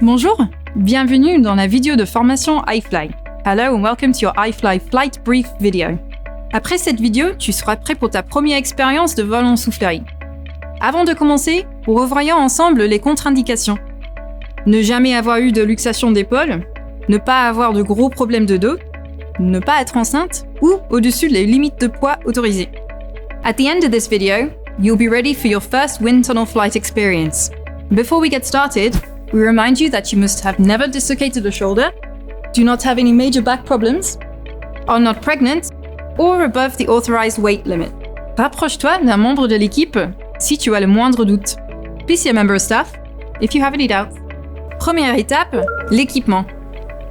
Bonjour, bienvenue dans la vidéo de formation iFly. Hello and welcome to your iFly Flight Brief video. Après cette vidéo, tu seras prêt pour ta première expérience de vol en soufflerie. Avant de commencer, revoyons ensemble les contre-indications. Ne jamais avoir eu de luxation d'épaule, ne pas avoir de gros problèmes de dos, ne pas être enceinte ou au-dessus des limites de poids autorisées. At the end of this video, you'll be ready for your first wind tunnel flight experience. Before we get started, we remind you that you must have never dislocated a shoulder, do not have any major back problems, are not pregnant, or above the authorized weight limit. Rapproche-toi d'un membre de l'équipe si tu as le moindre doute. Please see a member of staff if you have any doubts. Première étape, l'équipement.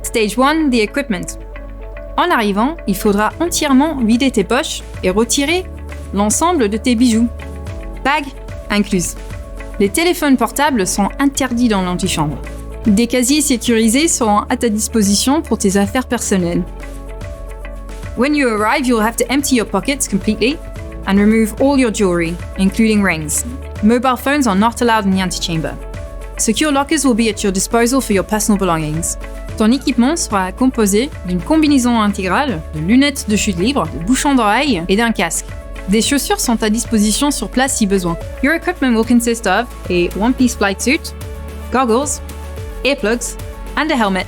Stage 1, the equipment. En arrivant, il faudra entièrement vider tes poches et retirer l'ensemble de tes bijoux. Bag incluse. Les téléphones portables sont interdits dans l'antichambre. Des casiers sécurisés seront à ta disposition pour tes affaires personnelles. When you arrive, you'll have to empty your pockets completely and remove all your jewelry, including rings. Mobile phones are not allowed in the antechamber. Secure lockers will be at your disposal for your personal belongings. Ton équipement sera composé d'une combinaison intégrale, de lunettes de chute libre, de bouchons d'oreilles et d'un casque. Des chaussures sont à disposition sur place si besoin. Your equipment will consist of a one-piece flight suit, goggles, earplugs, and a helmet.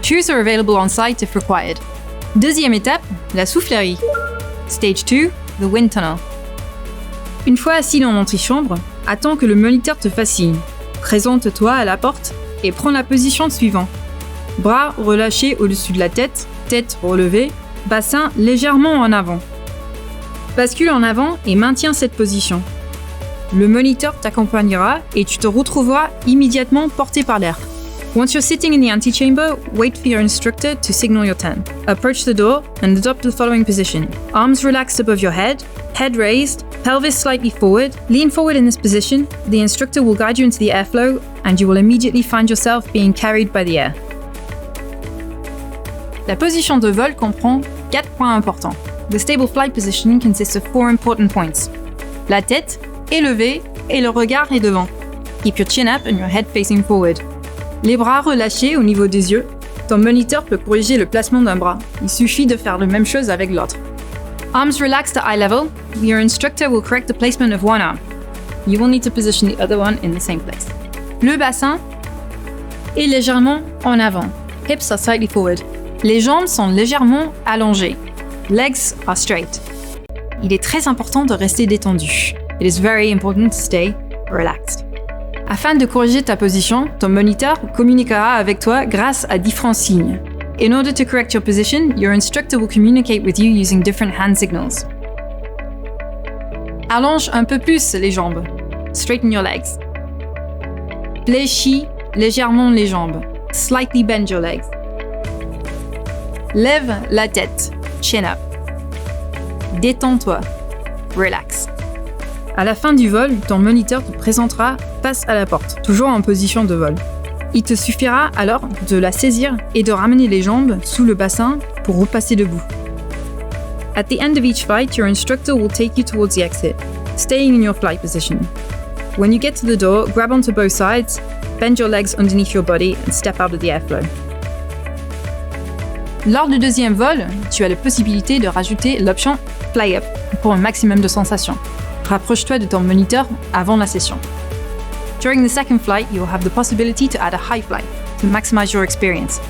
Shoes are available on site if required. Deuxième étape, la soufflerie. Stage 2, the wind tunnel. Une fois assis dans l'antichambre, attends que le moniteur te fasse signe. Présente-toi à la porte et prends la position suivante. Bras relâchés au-dessus de la tête, tête relevée, bassin légèrement en avant. Bascule en avant et maintiens cette position. Le moniteur t'accompagnera et tu te retrouveras immédiatement porté par l'air. Once you're sitting in the antechamber, wait for your instructor to signal your turn. Approach the door and adopt the following position. Arms relaxed above your head raised, pelvis slightly forward. Lean forward in this position. The instructor will guide you into the airflow and you will immediately find yourself being carried by the air. La position de vol comprend 4 points importants. The stable flight positioning consists of 4 important points. La tête est levée et le regard est devant. Keep your chin up and your head facing forward. Les bras relâchés au niveau des yeux. Ton moniteur peut corriger le placement d'un bras. Il suffit de faire la même chose avec l'autre. Arms relaxed at eye level. Your instructor will correct the placement of one arm. You will need to position the other one in the same place. Le bassin est légèrement en avant. Hips are slightly forward. Les jambes sont légèrement allongées. Legs are straight. Il est très important de rester détendu. It is very important to stay relaxed. Afin de corriger ta position, ton moniteur communiquera avec toi grâce à différents signes. In order to correct your position, your instructor will communicate with you using different hand signals. Allonge un peu plus les jambes. Straighten your legs. Fléchis légèrement les jambes. Slightly bend your legs. Lève la tête. Chin up. Détends-toi. Relax. À la fin du vol, ton moniteur te présentera face à la porte, toujours en position de vol. Il te suffira alors de la saisir et de ramener les jambes sous le bassin pour repasser debout. At the end of each flight, your instructor will take you towards the exit, staying in your flight position. When you get to the door, grab onto both sides, bend your legs underneath your body and step out of the airflow. Lors du deuxième vol, tu as la possibilité de rajouter l'option Fly Up pour un maximum de sensations. Rapproche-toi de ton moniteur avant la session. During the second flight, you will have the possibility to add a high flight to maximize your experience.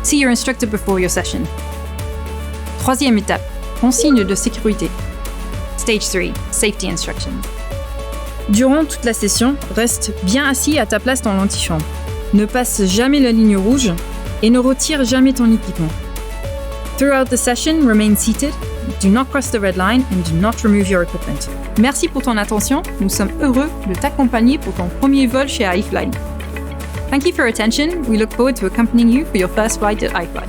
See your instructor before your session. Troisième étape, consigne de sécurité. Stage 3, safety instructions. Durant toute la session, reste bien assis à ta place dans l'antichambre. Ne passe jamais la ligne rouge et ne retire jamais ton équipement. Throughout the session, remain seated, do not cross the red line and do not remove your equipment. Merci pour ton attention, nous sommes heureux de t'accompagner pour ton premier vol chez iFly. Thank you for your attention, we look forward to accompanying you for your first flight at iFly.